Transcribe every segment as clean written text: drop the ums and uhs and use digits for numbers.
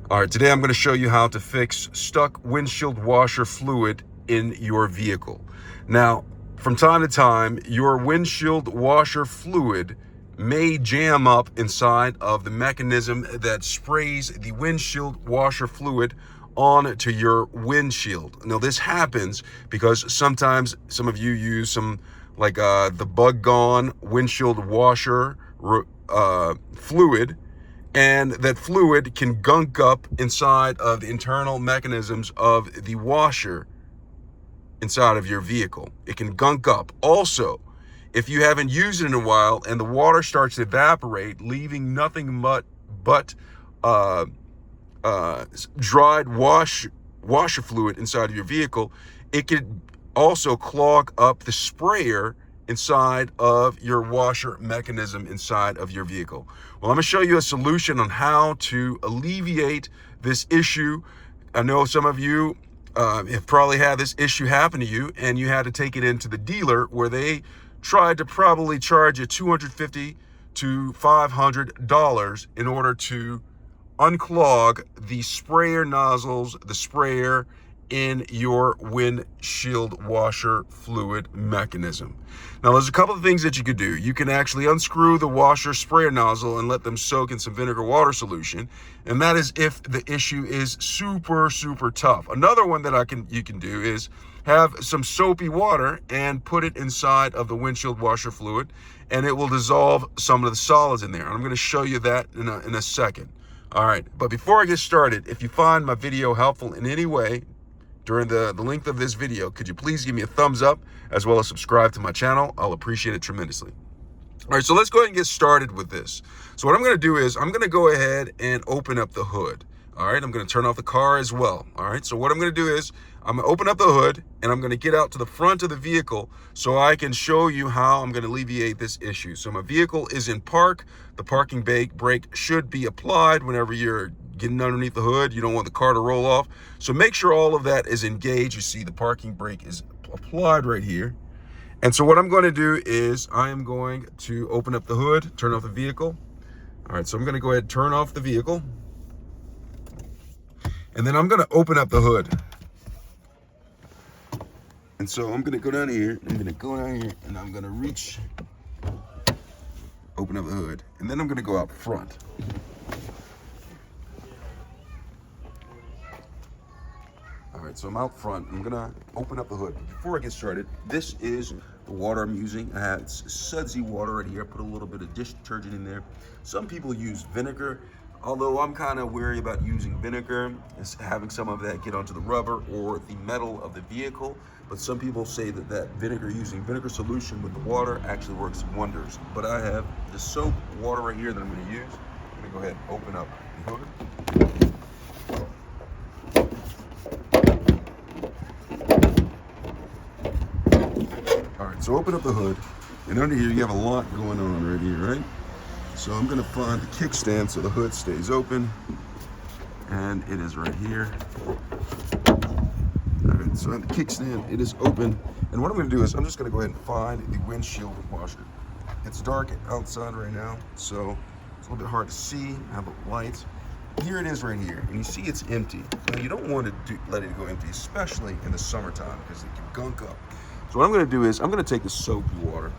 All right, today I'm going to show you how to fix stuck windshield washer fluid in your vehicle. Now, from time to time, your windshield washer fluid may jam up inside of the mechanism that sprays the windshield washer fluid onto your windshield. Now, this happens because sometimes some of you use some the Bug Gone windshield washer fluid, and that fluid can gunk up inside of the internal mechanisms of the washer inside of your vehicle. It can gunk up. Also, if you haven't used it in a while and the water starts to evaporate, leaving nothing but dried washer fluid inside of your vehicle, it could also clog up the sprayer inside of your washer mechanism inside of your vehicle. Well, I'm going to show you a solution on how to alleviate this issue. I know some of you have probably had this issue happen to you, and you had to take it into the dealer where they tried to probably charge you $250 to $500 in order to unclog the sprayer nozzles, the sprayer in your windshield washer fluid mechanism. Now, there's a couple of things that you could do. You can actually unscrew the washer sprayer nozzle and let them soak in some vinegar water solution, and that is if the issue is super tough. Another one that you can do is have some soapy water and put it inside of the windshield washer fluid, and it will dissolve some of the solids in there. And I'm going to show you that in a second. All right, but before I get started, if you find my video helpful in any way during the length of this video, could you please give me a thumbs up as well as subscribe to my channel? I'll appreciate it tremendously. All right, so let's go ahead and get started with this. So what I'm going to do is I'm going to go ahead and open up the hood. All right, I'm going to turn off the car as well. All right, so what I'm going to do is I'm going to open up the hood and I'm going to get out to the front of the vehicle so I can show you how I'm going to alleviate this issue. So my vehicle is in park. The parking brake should be applied whenever you're getting underneath the hood. You don't want the car to roll off. So make sure all of that is engaged. You see the parking brake is applied right here. And so what I'm going to do is I am going to open up the hood, turn off the vehicle. All right, so I'm going to go ahead and turn off the vehicle. And then I'm going to open up the hood. And so I'm going to go down here, and I'm going to reach, open up the hood. And then I'm going to go out front. All right, so I'm out front. I'm gonna open up the hood. Before I get started, this is the water I'm using. I have sudsy water right here. I put a little bit of dish detergent in there. Some people use vinegar, although I'm kind of wary about using vinegar, is having some of that get onto the rubber or the metal of the vehicle. But some people say that using vinegar solution with the water actually works wonders. But I have the soap water right here that I'm gonna use. I'm gonna go ahead and open up the hood. So open up the hood, and under here you have a lot going on right here, right? So I'm gonna find the kickstand so the hood stays open, and it is right here. All right, so the kickstand, it is open, and what I'm gonna do is I'm just gonna go ahead and find the windshield washer. It's dark outside right now, so it's a little bit hard to see. I have the lights. Here it is right here, and you see it's empty. Now you don't want to let it go empty, especially in the summertime, because it can gunk up. So what I'm going to do is I'm going to take the soapy water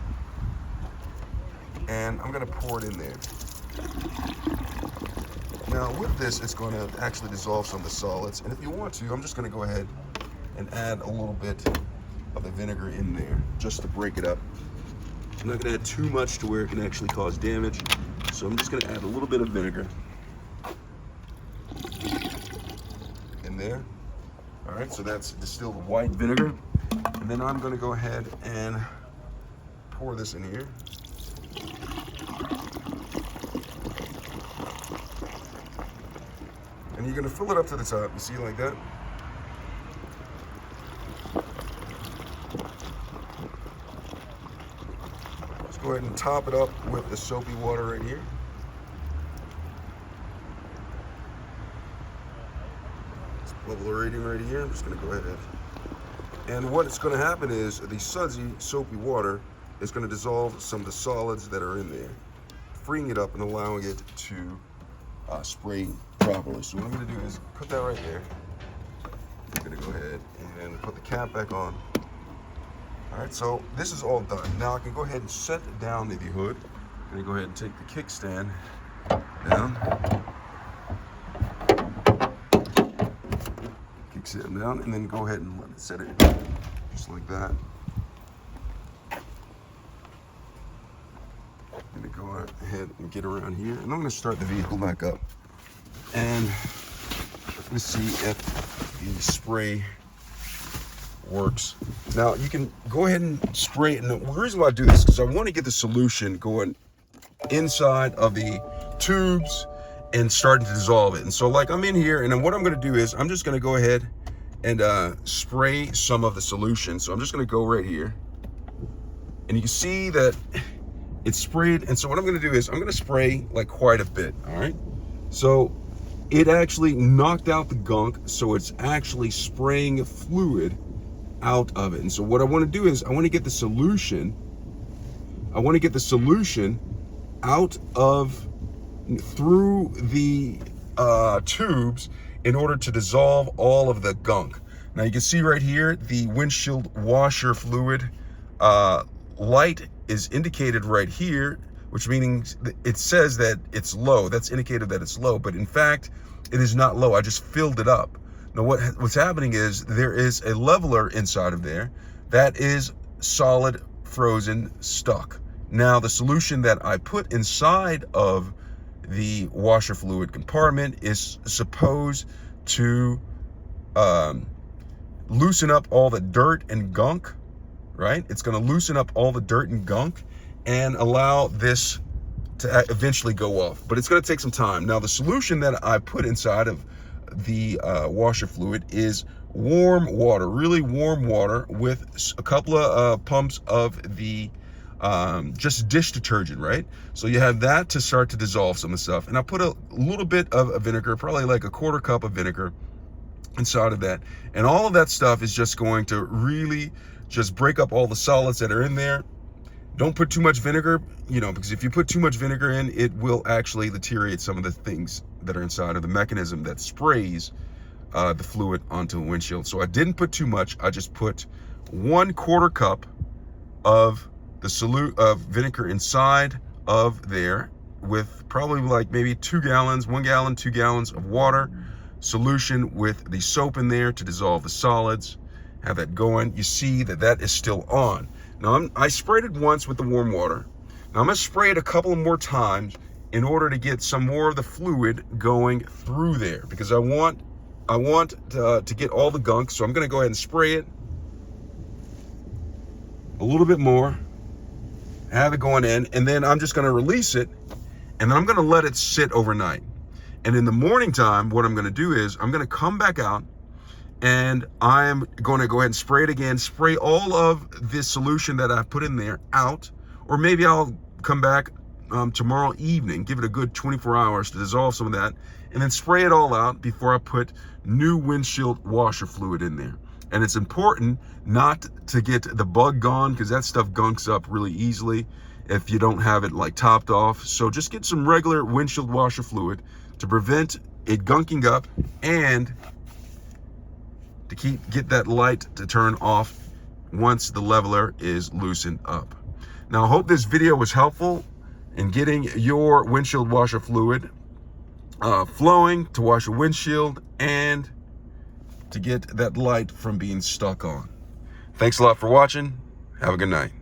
and I'm going to pour it in there. Now with this, it's going to actually dissolve some of the solids. And if you want to, I'm just going to go ahead and add a little bit of the vinegar in there just to break it up. I'm not going to add too much to where it can actually cause damage. So I'm just going to add a little bit of vinegar in there. All right, so that's distilled white vinegar. And then I'm going to go ahead and pour this in here. And you're going to fill it up to the top. You see it like that? Let's go ahead and top it up with the soapy water right here. It's bubble rating right here. I'm just going to go ahead and what's going to happen is the sudsy, soapy water is going to dissolve some of the solids that are in there, freeing it up and allowing it to spray properly. So what I'm going to do is put that right there. I'm going to go ahead and put the cap back on. All right, so this is all done. Now I can go ahead and set down the hood. I'm going to go ahead and take the kickstand down. Kickstand down, and then go ahead and let it set it just like that. I'm going to go ahead and get around here, and I'm going to start the vehicle back up. And let's see if the spray works. Now you can go ahead and spray it. And the reason why I do this is because I want to get the solution going inside of the tubes and starting to dissolve it. And so like I'm in here, and then what I'm going to do is I'm just going to go ahead and spray some of the solution. So I'm just going to go right here, and you can see that it's sprayed. And so what I'm going to do is I'm going to spray like quite a bit. All right, so it actually knocked out the gunk, so it's actually spraying fluid out of it. And so what I want to do is I want to get the solution out of through the tubes in order to dissolve all of the gunk. Now you can see right here the windshield washer fluid light is indicated right here, which means it says that it's low. That's indicated that it's low, but in fact it is not low. I just filled it up. Now what's happening is there is a leveler inside of there that is solid, frozen, stuck. Now the solution that I put inside of the washer fluid compartment is supposed to loosen up all the dirt and gunk, right? It's going to loosen up all the dirt and gunk and allow this to eventually go off, but it's going to take some time. Now the solution that I put inside of the washer fluid is warm water, really warm water, with a couple of pumps of the just dish detergent, right? So you have that to start to dissolve some of the stuff. And I put a little bit of vinegar, probably like a quarter cup of vinegar inside of that. And all of that stuff is just going to really just break up all the solids that are in there. Don't put too much vinegar, because if you put too much vinegar in, it will actually deteriorate some of the things that are inside of the mechanism that sprays the fluid onto the windshield. So I didn't put too much. I just put 1/4 cup of the vinegar inside of there, with probably like maybe 2 gallons, 1 gallon, 2 gallons of water, solution with the soap in there to dissolve the solids. Have that going. You see that that is still on. Now I sprayed it once with the warm water. Now I'm going to spray it a couple more times in order to get some more of the fluid going through there, because I want to get all the gunk. So I'm going to go ahead and spray it a little bit more, have it going in, and then I'm just going to release it, and then I'm going to let it sit overnight. And in the morning time, what I'm going to do is I'm going to come back out, and I'm going to go ahead and spray it again, spray all of this solution that I put in there out, or maybe I'll come back tomorrow evening, give it a good 24 hours to dissolve some of that, and then spray it all out before I put new windshield washer fluid in there. And it's important not to get the bug gone, because that stuff gunks up really easily if you don't have it like topped off. So just get some regular windshield washer fluid to prevent it gunking up and to get that light to turn off once the leveler is loosened up. Now, I hope this video was helpful in getting your windshield washer fluid flowing to wash your windshield and to get that light from being stuck on. Thanks a lot for watching. Have a good night.